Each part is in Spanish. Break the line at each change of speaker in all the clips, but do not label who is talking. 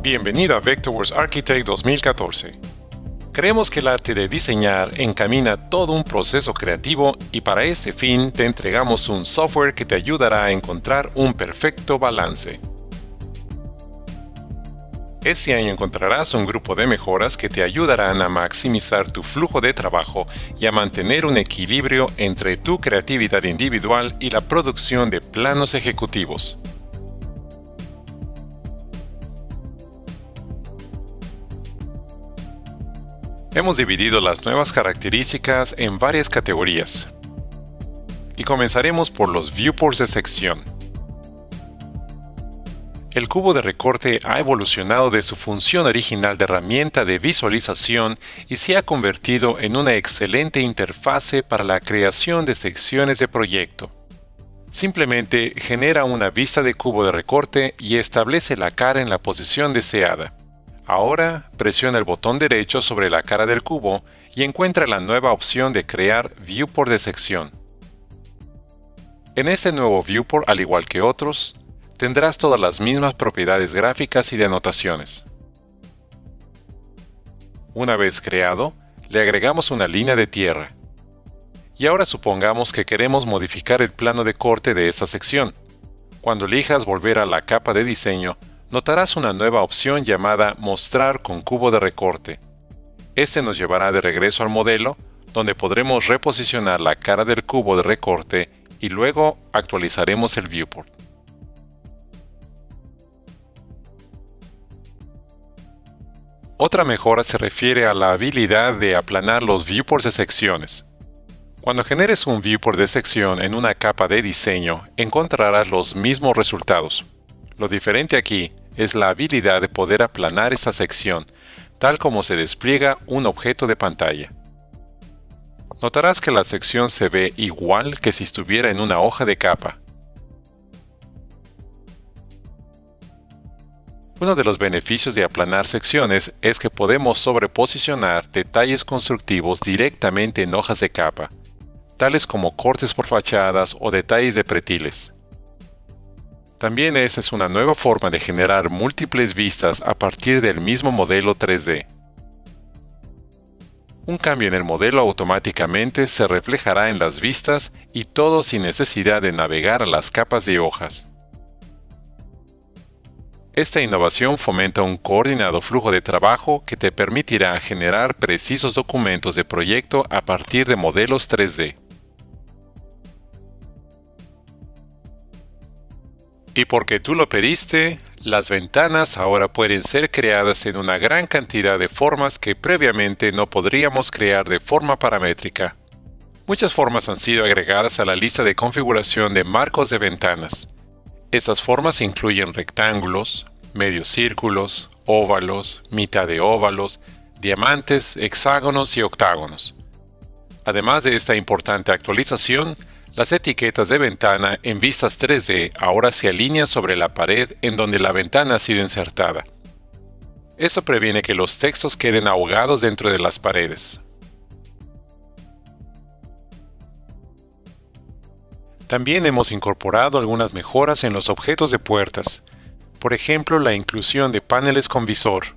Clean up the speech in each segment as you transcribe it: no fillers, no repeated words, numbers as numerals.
Bienvenido a Vectorworks Architect 2014. Creemos que el arte de diseñar encamina todo un proceso creativo y para este fin te entregamos un software que te ayudará a encontrar un perfecto balance. Este año encontrarás un grupo de mejoras que te ayudarán a maximizar tu flujo de trabajo y a mantener un equilibrio entre tu creatividad individual y la producción de planos ejecutivos. Hemos dividido las nuevas características en varias categorías. Y comenzaremos por los viewports de sección. El cubo de recorte ha evolucionado de su función original de herramienta de visualización y se ha convertido en una excelente interfase para la creación de secciones de proyecto. Simplemente genera una vista de cubo de recorte y establece la cara en la posición deseada. Ahora presiona el botón derecho sobre la cara del cubo y encuentra la nueva opción de crear viewport de sección. En este nuevo viewport, al igual que otros, tendrás todas las mismas propiedades gráficas y de anotaciones. Una vez creado, le agregamos una línea de tierra. Y ahora supongamos que queremos modificar el plano de corte de esta sección. Cuando elijas volver a la capa de diseño, notarás una nueva opción llamada Mostrar con cubo de recorte. Este nos llevará de regreso al modelo, donde podremos reposicionar la cara del cubo de recorte y luego actualizaremos el viewport. Otra mejora se refiere a la habilidad de aplanar los viewports de secciones. Cuando generes un viewport de sección en una capa de diseño, encontrarás los mismos resultados. Lo diferente aquí es la habilidad de poder aplanar esta sección, tal como se despliega un objeto de pantalla. Notarás que la sección se ve igual que si estuviera en una hoja de capa. Uno de los beneficios de aplanar secciones es que podemos sobreposicionar detalles constructivos directamente en hojas de capa, tales como cortes por fachadas o detalles de pretiles. También esta es una nueva forma de generar múltiples vistas a partir del mismo modelo 3D. Un cambio en el modelo automáticamente se reflejará en las vistas y todo sin necesidad de navegar a las capas de hojas. Esta innovación fomenta un coordinado flujo de trabajo que te permitirá generar precisos documentos de proyecto a partir de modelos 3D. Y porque tú lo pediste, las ventanas ahora pueden ser creadas en una gran cantidad de formas que previamente no podríamos crear de forma paramétrica. Muchas formas han sido agregadas a la lista de configuración de marcos de ventanas. Estas formas incluyen rectángulos, medios círculos, óvalos, mitad de óvalos, diamantes, hexágonos y octágonos. Además de esta importante actualización, las etiquetas de ventana en vistas 3D ahora se alinean sobre la pared en donde la ventana ha sido insertada. Esto previene que los textos queden ahogados dentro de las paredes. También hemos incorporado algunas mejoras en los objetos de puertas, por ejemplo la inclusión de paneles con visor.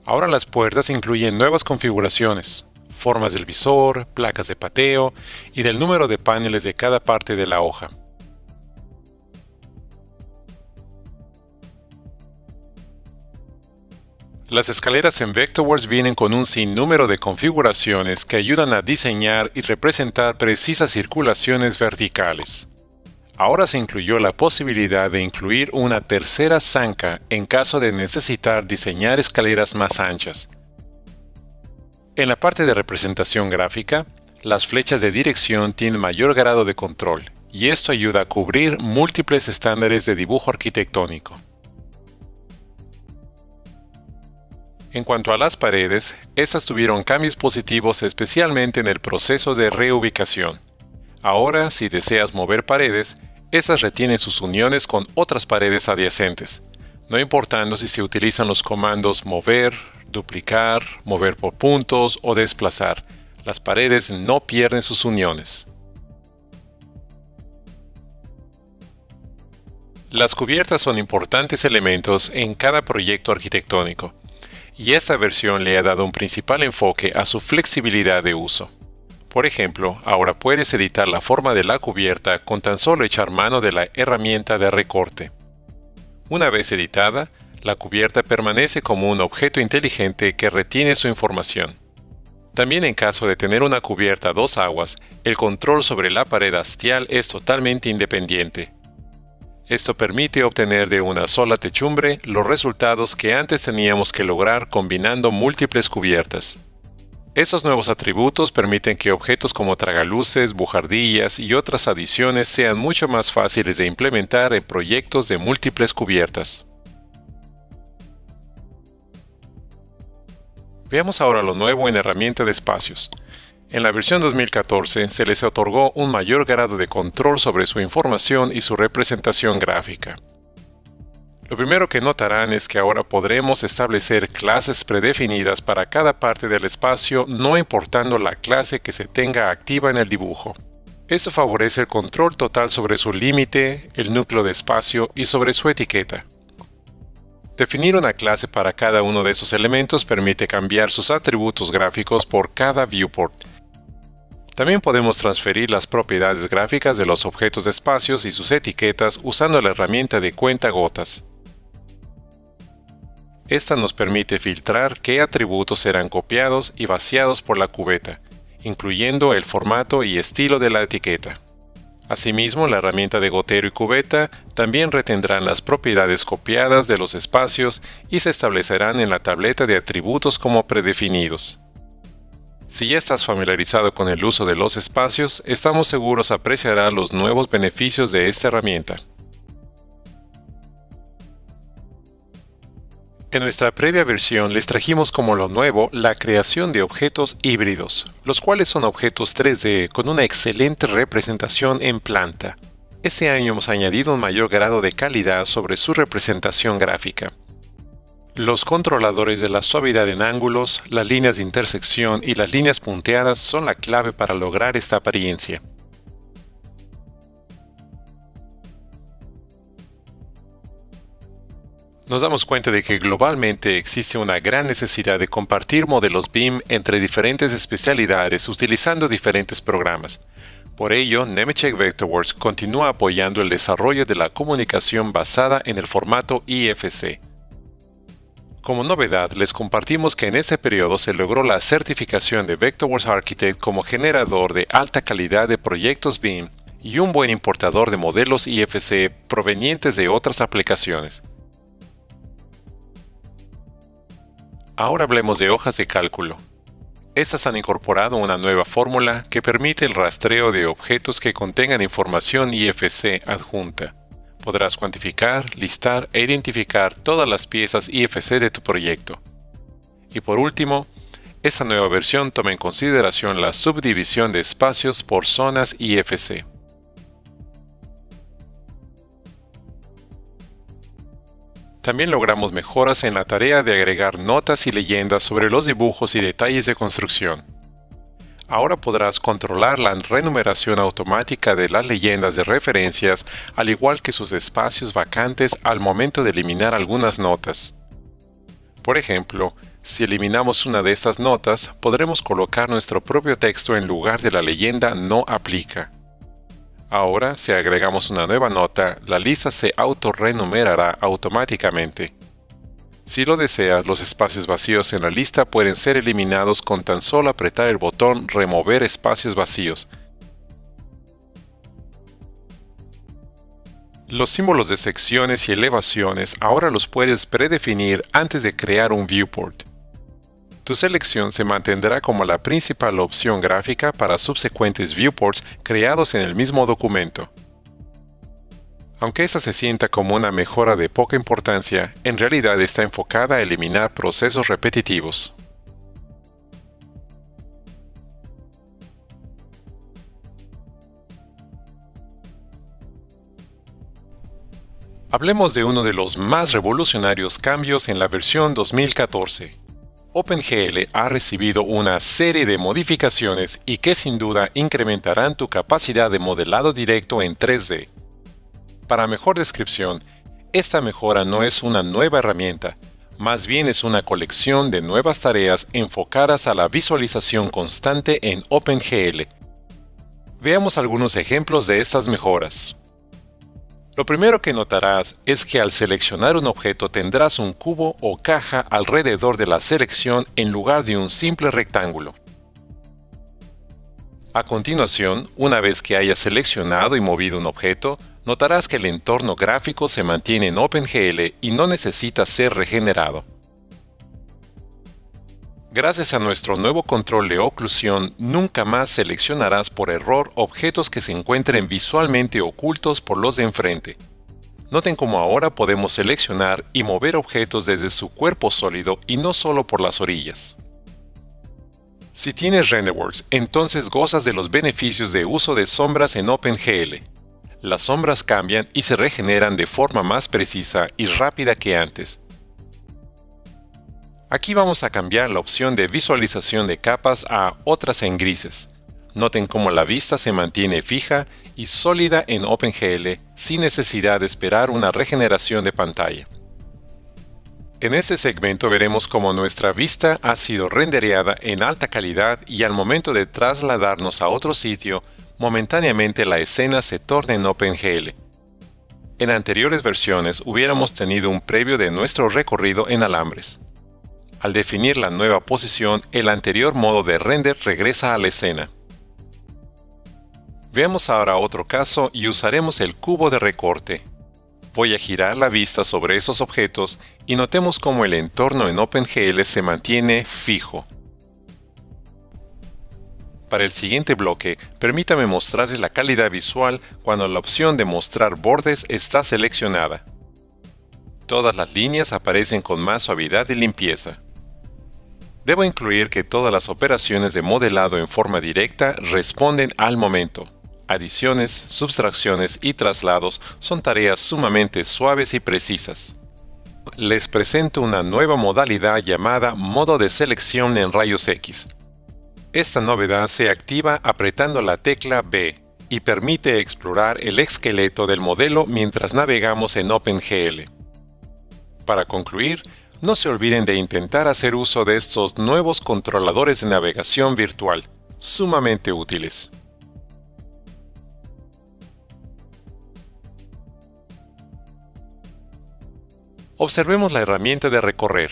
Ahora las puertas incluyen nuevas configuraciones, formas del visor, placas de pateo y del número de paneles de cada parte de la hoja. Las escaleras en Vectorworks vienen con un sinnúmero de configuraciones que ayudan a diseñar y representar precisas circulaciones verticales. Ahora se incluyó la posibilidad de incluir una tercera zanca en caso de necesitar diseñar escaleras más anchas. En la parte de representación gráfica, las flechas de dirección tienen mayor grado de control, y esto ayuda a cubrir múltiples estándares de dibujo arquitectónico. En cuanto a las paredes, estas tuvieron cambios positivos especialmente en el proceso de reubicación. Ahora, si deseas mover paredes, estas retienen sus uniones con otras paredes adyacentes, no importando si se utilizan los comandos mover, duplicar, mover por puntos o desplazar. Las paredes no pierden sus uniones. Las cubiertas son importantes elementos en cada proyecto arquitectónico, y esta versión le ha dado un principal enfoque a su flexibilidad de uso. Por ejemplo, ahora puedes editar la forma de la cubierta con tan solo echar mano de la herramienta de recorte. Una vez editada, la cubierta permanece como un objeto inteligente que retiene su información. También en caso de tener una cubierta a dos aguas, el control sobre la pared hastial es totalmente independiente. Esto permite obtener de una sola techumbre los resultados que antes teníamos que lograr combinando múltiples cubiertas. Estos nuevos atributos permiten que objetos como tragaluces, bujardillas y otras adiciones sean mucho más fáciles de implementar en proyectos de múltiples cubiertas. Veamos ahora lo nuevo en herramienta de espacios. En la versión 2014 se les otorgó un mayor grado de control sobre su información y su representación gráfica. Lo primero que notarán es que ahora podremos establecer clases predefinidas para cada parte del espacio, no importando la clase que se tenga activa en el dibujo. Esto favorece el control total sobre su límite, el núcleo de espacio y sobre su etiqueta. Definir una clase para cada uno de esos elementos permite cambiar sus atributos gráficos por cada viewport. También podemos transferir las propiedades gráficas de los objetos de espacios y sus etiquetas usando la herramienta de cuentagotas. Esta nos permite filtrar qué atributos serán copiados y vaciados por la cubeta, incluyendo el formato y estilo de la etiqueta. Asimismo, la herramienta de gotero y cubeta también retendrán las propiedades copiadas de los espacios y se establecerán en la tableta de atributos como predefinidos. Si ya estás familiarizado con el uso de los espacios, estamos seguros apreciarás los nuevos beneficios de esta herramienta. En nuestra previa versión les trajimos como lo nuevo la creación de objetos híbridos, los cuales son objetos 3D con una excelente representación en planta. Este año hemos añadido un mayor grado de calidad sobre su representación gráfica. Los controladores de la suavidad en ángulos, las líneas de intersección y las líneas punteadas son la clave para lograr esta apariencia. Nos damos cuenta de que globalmente existe una gran necesidad de compartir modelos BIM entre diferentes especialidades utilizando diferentes programas. Por ello, Nemetschek Vectorworks continúa apoyando el desarrollo de la comunicación basada en el formato IFC. Como novedad, les compartimos que en este periodo se logró la certificación de Vectorworks Architect como generador de alta calidad de proyectos BIM y un buen importador de modelos IFC provenientes de otras aplicaciones. Ahora hablemos de hojas de cálculo. Estas han incorporado una nueva fórmula que permite el rastreo de objetos que contengan información IFC adjunta. Podrás cuantificar, listar e identificar todas las piezas IFC de tu proyecto. Y por último, esta nueva versión toma en consideración la subdivisión de espacios por zonas IFC. También logramos mejoras en la tarea de agregar notas y leyendas sobre los dibujos y detalles de construcción. Ahora podrás controlar la renumeración automática de las leyendas de referencias, al igual que sus espacios vacantes al momento de eliminar algunas notas. Por ejemplo, si eliminamos una de estas notas, podremos colocar nuestro propio texto en lugar de la leyenda "no aplica". Ahora, si agregamos una nueva nota, la lista se autorrenumerará automáticamente. Si lo deseas, los espacios vacíos en la lista pueden ser eliminados con tan solo apretar el botón "Remover espacios vacíos". Los símbolos de secciones y elevaciones ahora los puedes predefinir antes de crear un viewport. Tu selección se mantendrá como la principal opción gráfica para subsecuentes viewports creados en el mismo documento. Aunque esta se sienta como una mejora de poca importancia, en realidad está enfocada a eliminar procesos repetitivos. Hablemos de uno de los más revolucionarios cambios en la versión 2014. OpenGL ha recibido una serie de modificaciones y que sin duda incrementarán tu capacidad de modelado directo en 3D. Para mejor descripción, esta mejora no es una nueva herramienta, más bien es una colección de nuevas tareas enfocadas a la visualización constante en OpenGL. Veamos algunos ejemplos de estas mejoras. Lo primero que notarás es que al seleccionar un objeto tendrás un cubo o caja alrededor de la selección en lugar de un simple rectángulo. A continuación, una vez que hayas seleccionado y movido un objeto, notarás que el entorno gráfico se mantiene en OpenGL y no necesita ser regenerado. Gracias a nuestro nuevo control de oclusión, nunca más seleccionarás por error objetos que se encuentren visualmente ocultos por los de enfrente. Noten cómo ahora podemos seleccionar y mover objetos desde su cuerpo sólido y no solo por las orillas. Si tienes Renderworks, entonces gozas de los beneficios de uso de sombras en OpenGL. Las sombras cambian y se regeneran de forma más precisa y rápida que antes. Aquí vamos a cambiar la opción de visualización de capas a otras en grises. Noten cómo la vista se mantiene fija y sólida en OpenGL sin necesidad de esperar una regeneración de pantalla. En este segmento veremos cómo nuestra vista ha sido rendereada en alta calidad y al momento de trasladarnos a otro sitio, momentáneamente la escena se torna en OpenGL. En anteriores versiones hubiéramos tenido un previo de nuestro recorrido en alambres. Al definir la nueva posición, el anterior modo de render regresa a la escena. Veamos ahora otro caso y usaremos el cubo de recorte. Voy a girar la vista sobre esos objetos y notemos cómo el entorno en OpenGL se mantiene fijo. Para el siguiente bloque, permítame mostrarle la calidad visual cuando la opción de mostrar bordes está seleccionada. Todas las líneas aparecen con más suavidad y limpieza. Debo incluir que todas las operaciones de modelado en forma directa responden al momento. Adiciones, subtracciones y traslados son tareas sumamente suaves y precisas. Les presento una nueva modalidad llamada modo de selección en rayos X. Esta novedad se activa apretando la tecla B y permite explorar el esqueleto del modelo mientras navegamos en OpenGL. Para concluir, no se olviden de intentar hacer uso de estos nuevos controladores de navegación virtual, sumamente útiles. Observemos la herramienta de recorrer.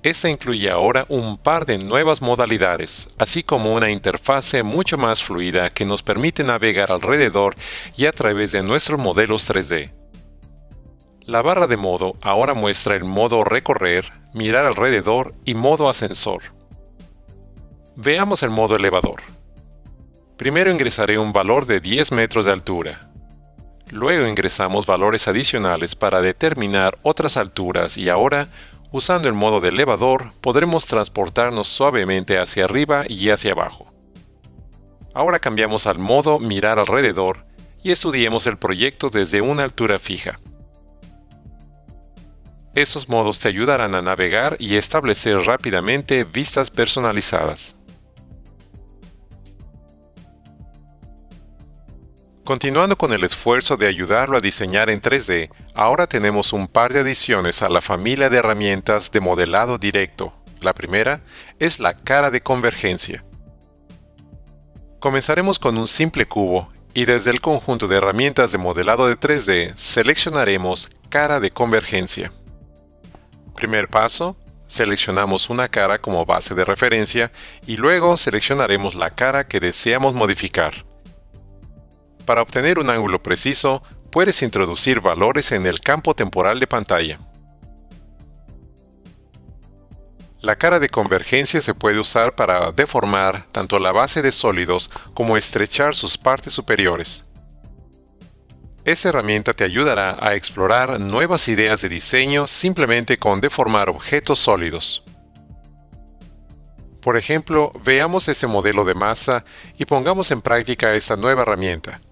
Esta incluye ahora un par de nuevas modalidades, así como una interfase mucho más fluida que nos permite navegar alrededor y a través de nuestros modelos 3D. La barra de modo ahora muestra el modo recorrer, mirar alrededor y modo ascensor. Veamos el modo elevador. Primero ingresaré un valor de 10 metros de altura. Luego ingresamos valores adicionales para determinar otras alturas y ahora, usando el modo de elevador, podremos transportarnos suavemente hacia arriba y hacia abajo. Ahora cambiamos al modo mirar alrededor y estudiemos el proyecto desde una altura fija. Estos modos te ayudarán a navegar y establecer rápidamente vistas personalizadas. Continuando con el esfuerzo de ayudarlo a diseñar en 3D, ahora tenemos un par de adiciones a la familia de herramientas de modelado directo. La primera es la cara de convergencia. Comenzaremos con un simple cubo y desde el conjunto de herramientas de modelado de 3D seleccionaremos cara de convergencia. Primer paso, seleccionamos una cara como base de referencia y luego seleccionaremos la cara que deseamos modificar. Para obtener un ángulo preciso, puedes introducir valores en el campo temporal de pantalla. La cara de convergencia se puede usar para deformar tanto la base de sólidos como estrechar sus partes superiores. Esta herramienta te ayudará a explorar nuevas ideas de diseño simplemente con deformar objetos sólidos. Por ejemplo, veamos este modelo de masa y pongamos en práctica esta nueva herramienta.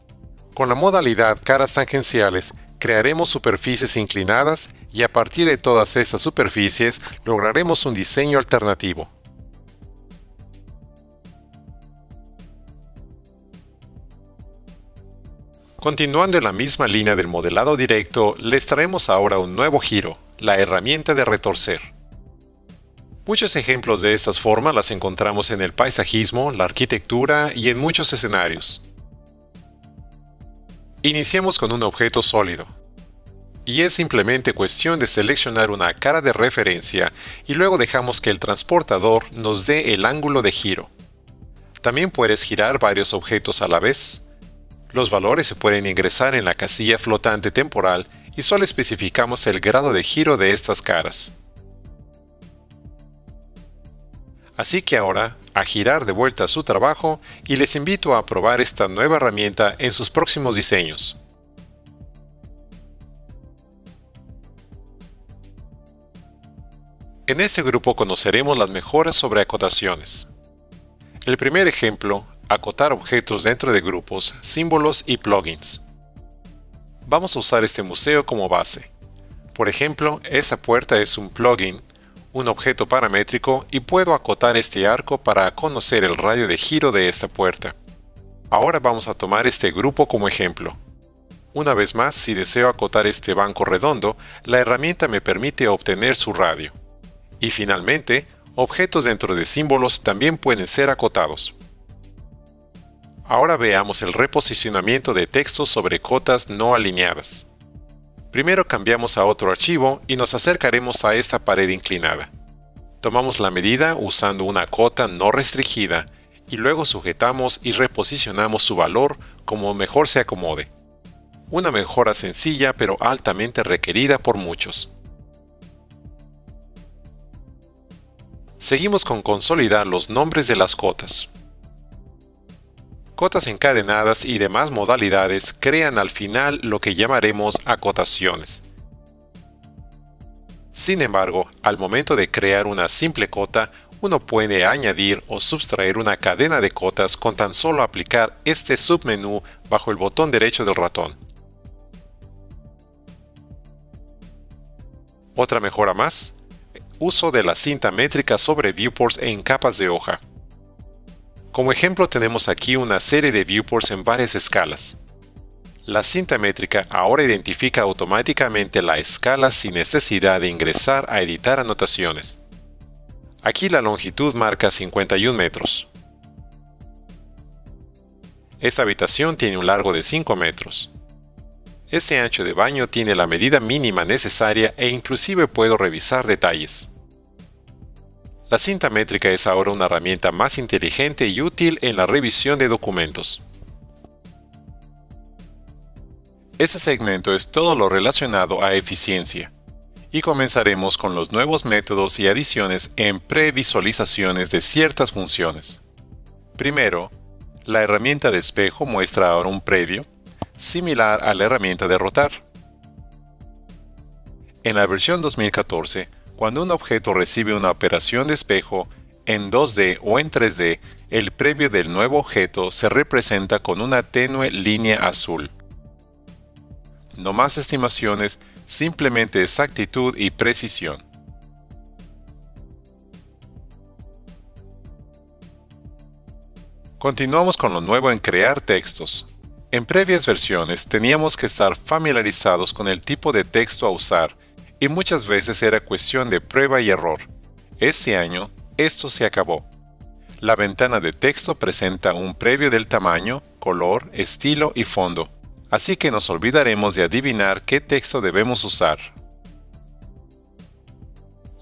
Con la modalidad caras tangenciales, crearemos superficies inclinadas y a partir de todas estas superficies lograremos un diseño alternativo. Continuando en la misma línea del modelado directo, les traemos ahora un nuevo giro, la herramienta de retorcer. Muchos ejemplos de estas formas las encontramos en el paisajismo, la arquitectura y en muchos escenarios. Iniciemos con un objeto sólido. Y es simplemente cuestión de seleccionar una cara de referencia y luego dejamos que el transportador nos dé el ángulo de giro. También puedes girar varios objetos a la vez. Los valores se pueden ingresar en la casilla flotante temporal y solo especificamos el grado de giro de estas caras. Así que ahora, a girar de vuelta a su trabajo y les invito a probar esta nueva herramienta en sus próximos diseños. En este grupo conoceremos las mejoras sobre acotaciones. El primer ejemplo, acotar objetos dentro de grupos, símbolos y plugins. Vamos a usar este museo como base. Por ejemplo, esta puerta es un plugin, un objeto paramétrico y puedo acotar este arco para conocer el radio de giro de esta puerta. Ahora vamos a tomar este grupo como ejemplo. Una vez más, si deseo acotar este banco redondo, la herramienta me permite obtener su radio. Y finalmente, objetos dentro de símbolos también pueden ser acotados. Ahora veamos el reposicionamiento de textos sobre cotas no alineadas. Primero cambiamos a otro archivo y nos acercaremos a esta pared inclinada. Tomamos la medida usando una cota no restringida y luego sujetamos y reposicionamos su valor como mejor se acomode. Una mejora sencilla pero altamente requerida por muchos. Seguimos con consolidar los nombres de las cotas. Cotas encadenadas y demás modalidades crean al final lo que llamaremos acotaciones. Sin embargo, al momento de crear una simple cota, uno puede añadir o sustraer una cadena de cotas con tan solo aplicar este submenú bajo el botón derecho del ratón. Otra mejora más. Uso de la cinta métrica sobre viewports en capas de hoja. Como ejemplo tenemos aquí una serie de viewports en varias escalas. La cinta métrica ahora identifica automáticamente la escala sin necesidad de ingresar a editar anotaciones. Aquí la longitud marca 51 metros. Esta habitación tiene un largo de 5 metros. Este ancho de baño tiene la medida mínima necesaria e inclusive puedo revisar detalles. La cinta métrica es ahora una herramienta más inteligente y útil en la revisión de documentos. Este segmento es todo lo relacionado a eficiencia, y comenzaremos con los nuevos métodos y adiciones en previsualizaciones de ciertas funciones. Primero, la herramienta de espejo muestra ahora un previo, similar a la herramienta de rotar. En la versión 2014, cuando un objeto recibe una operación de espejo en 2D o en 3D, el previo del nuevo objeto se representa con una tenue línea azul. No más estimaciones, simplemente exactitud y precisión. Continuamos con lo nuevo en crear textos. En previas versiones teníamos que estar familiarizados con el tipo de texto a usar y muchas veces era cuestión de prueba y error. Este año, esto se acabó. La ventana de texto presenta un previo del tamaño, color, estilo y fondo, así que nos olvidaremos de adivinar qué texto debemos usar.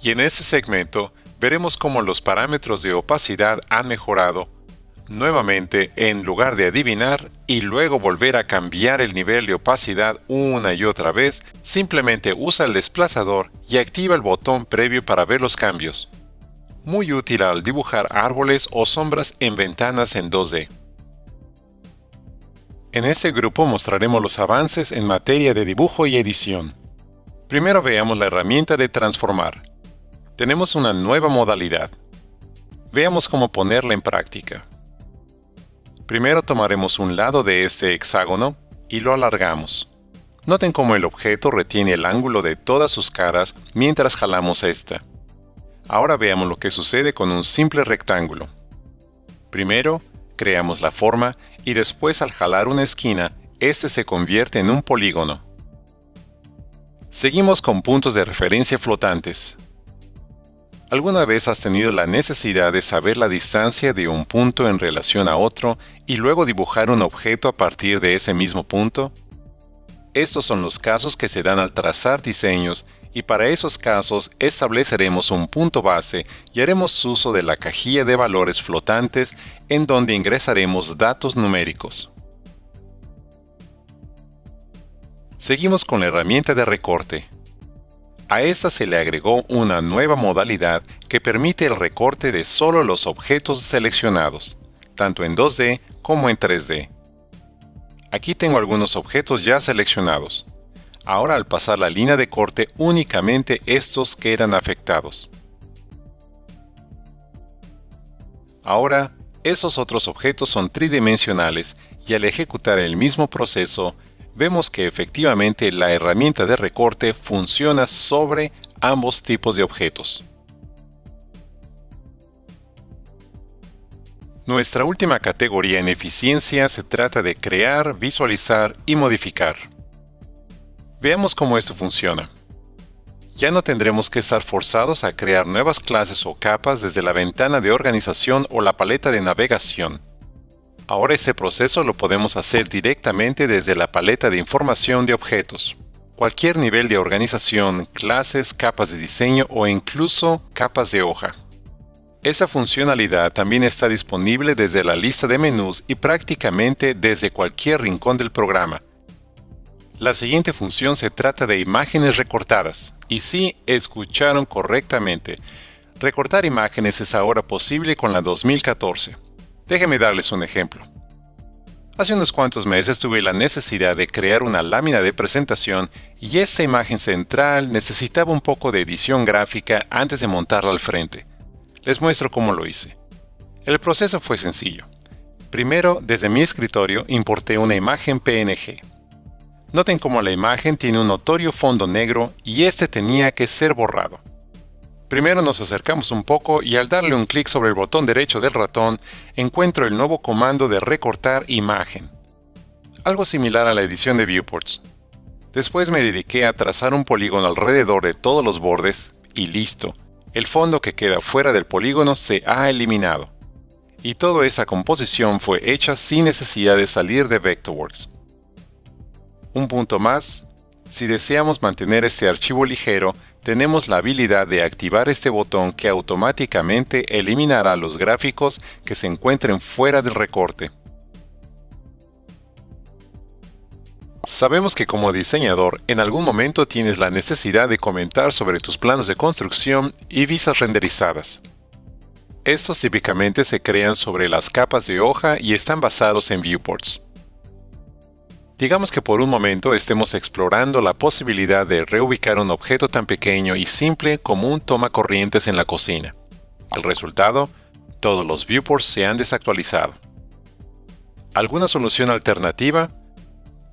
Y en este segmento veremos cómo los parámetros de opacidad han mejorado. Nuevamente, en lugar de adivinar y luego volver a cambiar el nivel de opacidad una y otra vez, simplemente usa el desplazador y activa el botón previo para ver los cambios. Muy útil al dibujar árboles o sombras en ventanas en 2D. En este grupo mostraremos los avances en materia de dibujo y edición. Primero veamos la herramienta de transformar. Tenemos una nueva modalidad. Veamos cómo ponerla en práctica. Primero tomaremos un lado de este hexágono y lo alargamos. Noten cómo el objeto retiene el ángulo de todas sus caras mientras jalamos esta. Ahora veamos lo que sucede con un simple rectángulo. Primero, creamos la forma y después al jalar una esquina, este se convierte en un polígono. Seguimos con puntos de referencia flotantes. ¿Alguna vez has tenido la necesidad de saber la distancia de un punto en relación a otro y luego dibujar un objeto a partir de ese mismo punto? Estos son los casos que se dan al trazar diseños, y para esos casos estableceremos un punto base y haremos uso de la cajilla de valores flotantes en donde ingresaremos datos numéricos. Seguimos con la herramienta de recorte. A esta se le agregó una nueva modalidad que permite el recorte de solo los objetos seleccionados, tanto en 2D como en 3D. Aquí tengo algunos objetos ya seleccionados. Ahora, al pasar la línea de corte, únicamente estos quedan afectados. Ahora, esos otros objetos son tridimensionales y al ejecutar el mismo proceso, vemos que efectivamente la herramienta de recorte funciona sobre ambos tipos de objetos. Nuestra última categoría en eficiencia se trata de crear, visualizar y modificar. Veamos cómo esto funciona. Ya no tendremos que estar forzados a crear nuevas clases o capas desde la ventana de organización o la paleta de navegación. Ahora este proceso lo podemos hacer directamente desde la paleta de información de objetos. Cualquier nivel de organización, clases, capas de diseño o incluso capas de hoja. Esa funcionalidad también está disponible desde la lista de menús y prácticamente desde cualquier rincón del programa. La siguiente función se trata de imágenes recortadas. Y sí, escucharon correctamente. Recortar imágenes es ahora posible con la 2014. Déjenme darles un ejemplo. Hace unos cuantos meses tuve la necesidad de crear una lámina de presentación y esta imagen central necesitaba un poco de edición gráfica antes de montarla al frente. Les muestro cómo lo hice. El proceso fue sencillo. Primero, desde mi escritorio importé una imagen PNG. Noten cómo la imagen tiene un notorio fondo negro y este tenía que ser borrado. Primero nos acercamos un poco y al darle un clic sobre el botón derecho del ratón, encuentro el nuevo comando de recortar imagen. Algo similar a la edición de viewports. Después me dediqué a trazar un polígono alrededor de todos los bordes y listo. El fondo que queda fuera del polígono se ha eliminado. Y toda esa composición fue hecha sin necesidad de salir de Vectorworks. Un punto más, si deseamos mantener este archivo ligero, tenemos la habilidad de activar este botón que automáticamente eliminará los gráficos que se encuentren fuera del recorte. Sabemos que como diseñador, en algún momento tienes la necesidad de comentar sobre tus planos de construcción y vistas renderizadas. Estos típicamente se crean sobre las capas de hoja y están basados en viewports. Digamos que por un momento estemos explorando la posibilidad de reubicar un objeto tan pequeño y simple como un tomacorrientes en la cocina. El resultado, todos los viewports se han desactualizado. ¿Alguna solución alternativa?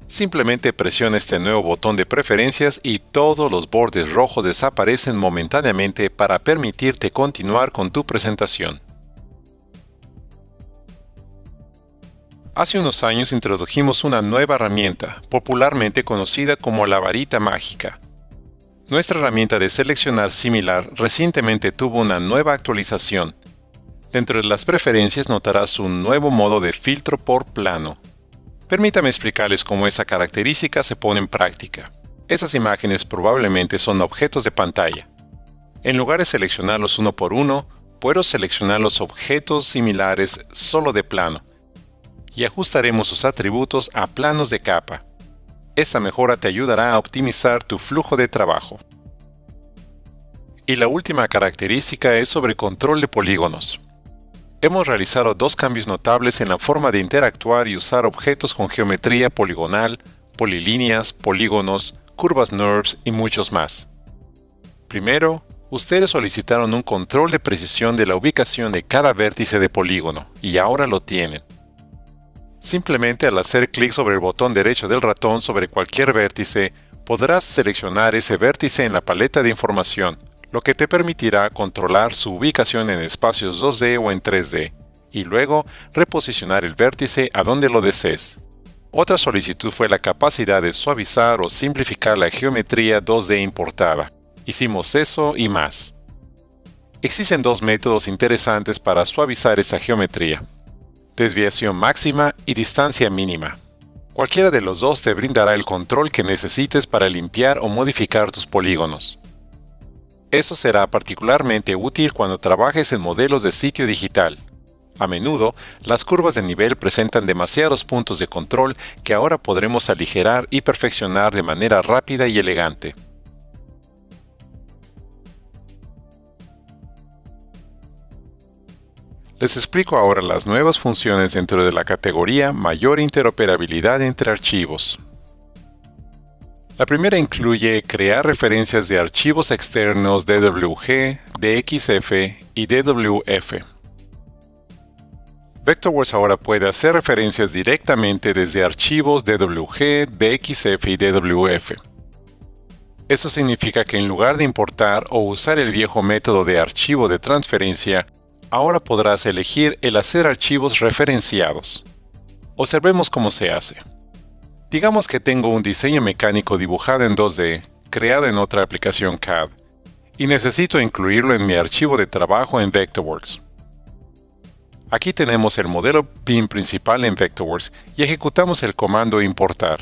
Simplemente presiona este nuevo botón de preferencias y todos los bordes rojos desaparecen momentáneamente para permitirte continuar con tu presentación. Hace unos años introdujimos una nueva herramienta, popularmente conocida como la varita mágica. Nuestra herramienta de seleccionar similar recientemente tuvo una nueva actualización. Dentro de las preferencias notarás un nuevo modo de filtro por plano. Permítame explicarles cómo esa característica se pone en práctica. Esas imágenes probablemente son objetos de pantalla. En lugar de seleccionarlos uno por uno, puedo seleccionar los objetos similares solo de plano. Y ajustaremos sus atributos a planos de capa. Esta mejora te ayudará a optimizar tu flujo de trabajo. Y la última característica es sobre control de polígonos. Hemos realizado dos cambios notables en la forma de interactuar y usar objetos con geometría poligonal, polilíneas, polígonos, curvas NURBS y muchos más. Primero, ustedes solicitaron un control de precisión de la ubicación de cada vértice de polígono, y ahora lo tienen. Simplemente al hacer clic sobre el botón derecho del ratón sobre cualquier vértice, podrás seleccionar ese vértice en la paleta de información, lo que te permitirá controlar su ubicación en espacios 2D o en 3D, y luego reposicionar el vértice a donde lo desees. Otra solicitud fue la capacidad de suavizar o simplificar la geometría 2D importada. Hicimos eso y más. Existen dos métodos interesantes para suavizar esa geometría: desviación máxima y distancia mínima. Cualquiera de los dos te brindará el control que necesites para limpiar o modificar tus polígonos. Eso será particularmente útil cuando trabajes en modelos de sitio digital. A menudo, las curvas de nivel presentan demasiados puntos de control que ahora podremos aligerar y perfeccionar de manera rápida y elegante. Les explico ahora las nuevas funciones dentro de la categoría Mayor interoperabilidad entre archivos. La primera incluye crear referencias de archivos externos DWG, DXF y DWF. Vectorworks ahora puede hacer referencias directamente desde archivos DWG, DXF y DWF. Eso significa que en lugar de importar o usar el viejo método de archivo de transferencia, ahora podrás elegir el hacer archivos referenciados. Observemos cómo se hace. Digamos que tengo un diseño mecánico dibujado en 2D, creado en otra aplicación CAD, y necesito incluirlo en mi archivo de trabajo en Vectorworks. Aquí tenemos el modelo BIM principal en Vectorworks y ejecutamos el comando importar.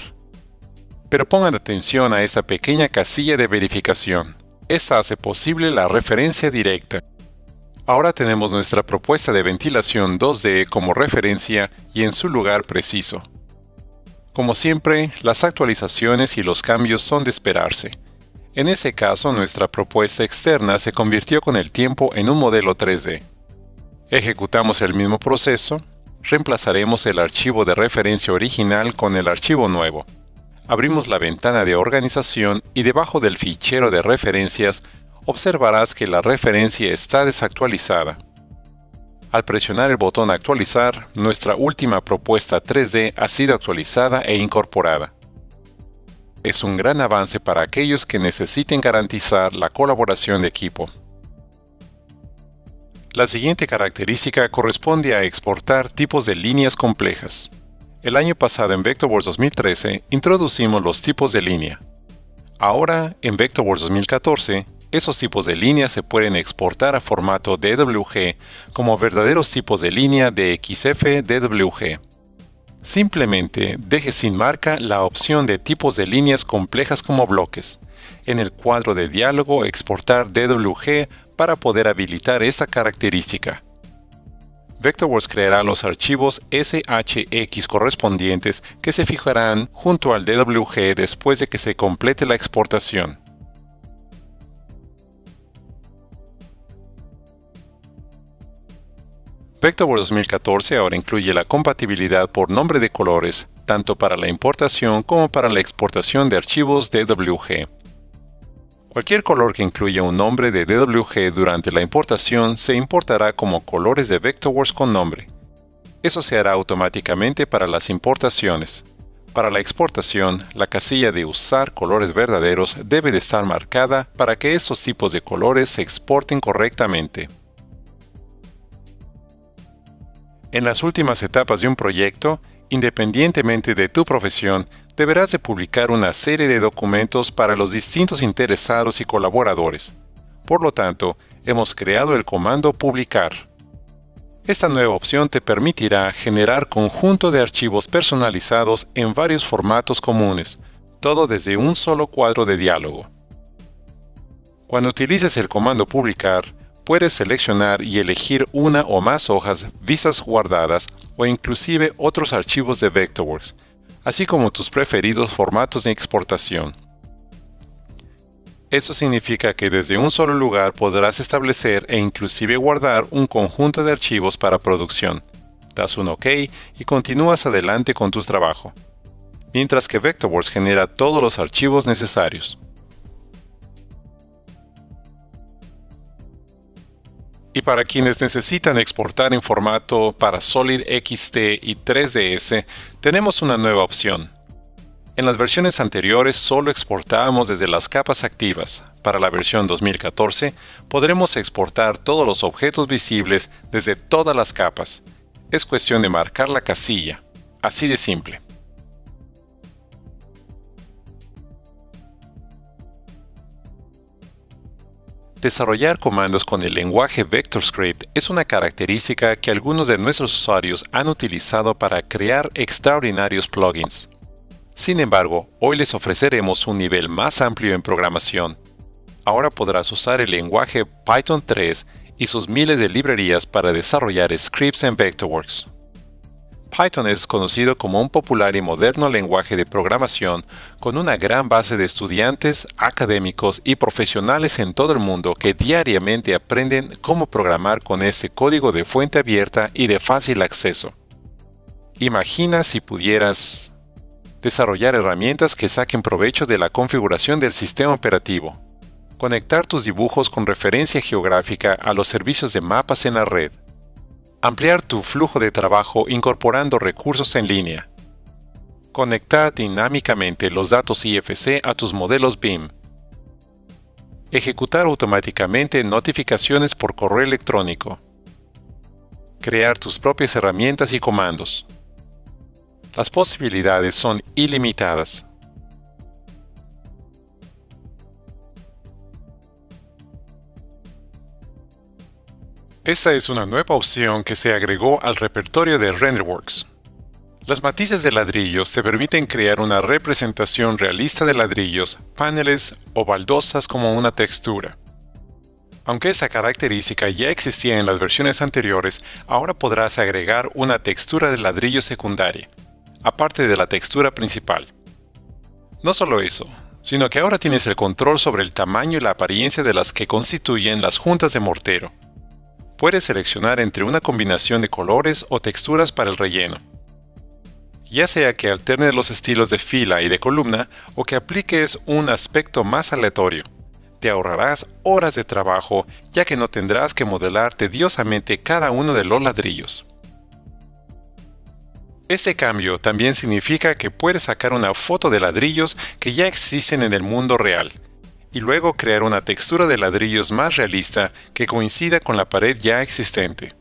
Pero pongan atención a esta pequeña casilla de verificación. Esta hace posible la referencia directa. Ahora tenemos nuestra propuesta de ventilación 2D como referencia y en su lugar preciso. Como siempre, las actualizaciones y los cambios son de esperarse. En ese caso, nuestra propuesta externa se convirtió con el tiempo en un modelo 3D. Ejecutamos el mismo proceso, reemplazaremos el archivo de referencia original con el archivo nuevo. Abrimos la ventana de organización y debajo del fichero de referencias observarás que la referencia está desactualizada. Al presionar el botón Actualizar, nuestra última propuesta 3D ha sido actualizada e incorporada. Es un gran avance para aquellos que necesiten garantizar la colaboración de equipo. La siguiente característica corresponde a exportar tipos de líneas complejas. El año pasado en Vectorworks 2013 introducimos los tipos de línea. Ahora, en Vectorworks 2014, esos tipos de línea se pueden exportar a formato DWG como verdaderos tipos de línea de XF DWG. Simplemente deje sin marca la opción de tipos de líneas complejas como bloques. En el cuadro de diálogo exportar DWG para poder habilitar esta característica. Vectorworks creará los archivos SHX correspondientes que se fijarán junto al DWG después de que se complete la exportación. Vectorworks 2014 ahora incluye la compatibilidad por nombre de colores, tanto para la importación como para la exportación de archivos DWG. Cualquier color que incluya un nombre de DWG durante la importación se importará como colores de Vectorworks con nombre. Eso se hará automáticamente para las importaciones. Para la exportación, la casilla de Usar colores verdaderos debe de estar marcada para que esos tipos de colores se exporten correctamente. En las últimas etapas de un proyecto, independientemente de tu profesión, deberás de publicar una serie de documentos para los distintos interesados y colaboradores. Por lo tanto, hemos creado el comando Publicar. Esta nueva opción te permitirá generar conjunto de archivos personalizados en varios formatos comunes, todo desde un solo cuadro de diálogo. Cuando utilices el comando Publicar, puedes seleccionar y elegir una o más hojas, vistas guardadas o inclusive otros archivos de Vectorworks, así como tus preferidos formatos de exportación. Eso significa que desde un solo lugar podrás establecer e inclusive guardar un conjunto de archivos para producción. Das un OK y continúas adelante con tu trabajo, mientras que Vectorworks genera todos los archivos necesarios. Y para quienes necesitan exportar en formato para Solid XT y 3ds, tenemos una nueva opción. En las versiones anteriores solo exportábamos desde las capas activas. Para la versión 2014 podremos exportar todos los objetos visibles desde todas las capas. Es cuestión de marcar la casilla. Así de simple. Desarrollar comandos con el lenguaje VectorScript es una característica que algunos de nuestros usuarios han utilizado para crear extraordinarios plugins. Sin embargo, hoy les ofreceremos un nivel más amplio en programación. Ahora podrás usar el lenguaje Python 3 y sus miles de librerías para desarrollar scripts en Vectorworks. Python es conocido como un popular y moderno lenguaje de programación con una gran base de estudiantes, académicos y profesionales en todo el mundo que diariamente aprenden cómo programar con este código de fuente abierta y de fácil acceso. Imagina si pudieras desarrollar herramientas que saquen provecho de la configuración del sistema operativo, conectar tus dibujos con referencia geográfica a los servicios de mapas en la red, ampliar tu flujo de trabajo incorporando recursos en línea, conectar dinámicamente los datos IFC a tus modelos BIM, ejecutar automáticamente notificaciones por correo electrónico, crear tus propias herramientas y comandos. Las posibilidades son ilimitadas. Esta es una nueva opción que se agregó al repertorio de RenderWorks. Las matices de ladrillos te permiten crear una representación realista de ladrillos, paneles o baldosas como una textura. Aunque esa característica ya existía en las versiones anteriores, ahora podrás agregar una textura de ladrillo secundaria, aparte de la textura principal. No solo eso, sino que ahora tienes el control sobre el tamaño y la apariencia de las que constituyen las juntas de mortero. Puedes seleccionar entre una combinación de colores o texturas para el relleno. Ya sea que alternes los estilos de fila y de columna o que apliques un aspecto más aleatorio, te ahorrarás horas de trabajo ya que no tendrás que modelar tediosamente cada uno de los ladrillos. Este cambio también significa que puedes sacar una foto de ladrillos que ya existen en el mundo real, y luego crear una textura de ladrillos más realista que coincida con la pared ya existente.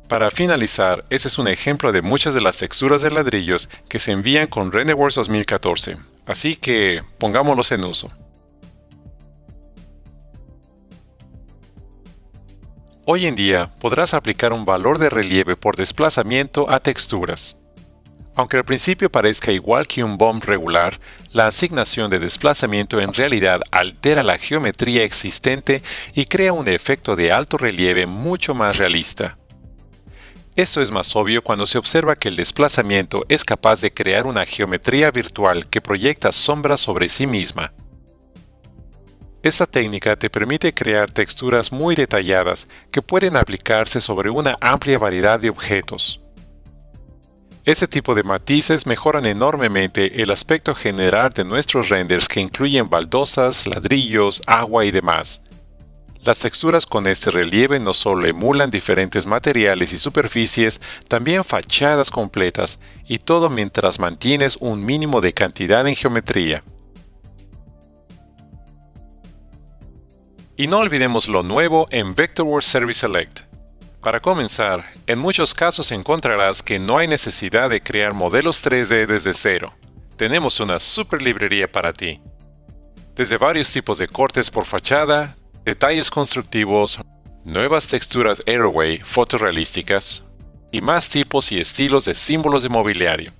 Para finalizar, este es un ejemplo de muchas de las texturas de ladrillos que se envían con RenderWorks 2014, así que pongámoslos en uso. Hoy en día podrás aplicar un valor de relieve por desplazamiento a texturas. Aunque al principio parezca igual que un bump regular, la asignación de desplazamiento en realidad altera la geometría existente y crea un efecto de alto relieve mucho más realista. Esto es más obvio cuando se observa que el desplazamiento es capaz de crear una geometría virtual que proyecta sombras sobre sí misma. Esta técnica te permite crear texturas muy detalladas que pueden aplicarse sobre una amplia variedad de objetos. Este tipo de matices mejoran enormemente el aspecto general de nuestros renders que incluyen baldosas, ladrillos, agua y demás. Las texturas con este relieve no solo emulan diferentes materiales y superficies, también fachadas completas, y todo mientras mantienes un mínimo de cantidad en geometría. Y no olvidemos lo nuevo en Vectorworks Service Select. Para comenzar, en muchos casos encontrarás que no hay necesidad de crear modelos 3D desde cero. Tenemos una super librería para ti. Desde varios tipos de cortes por fachada, detalles constructivos, nuevas texturas Airway fotorrealísticas y más tipos y estilos de símbolos de mobiliario.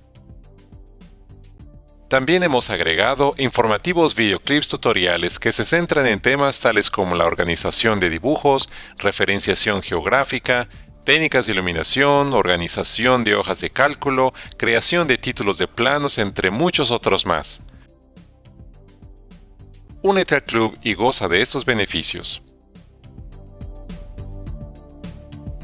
También hemos agregado informativos videoclips tutoriales que se centran en temas tales como la organización de dibujos, referenciación geográfica, técnicas de iluminación, organización de hojas de cálculo, creación de títulos de planos, entre muchos otros más. Únete al club y goza de estos beneficios.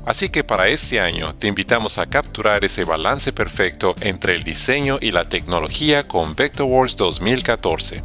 Así que para este año te invitamos a capturar ese balance perfecto entre el diseño y la tecnología con Vectorworks 2014.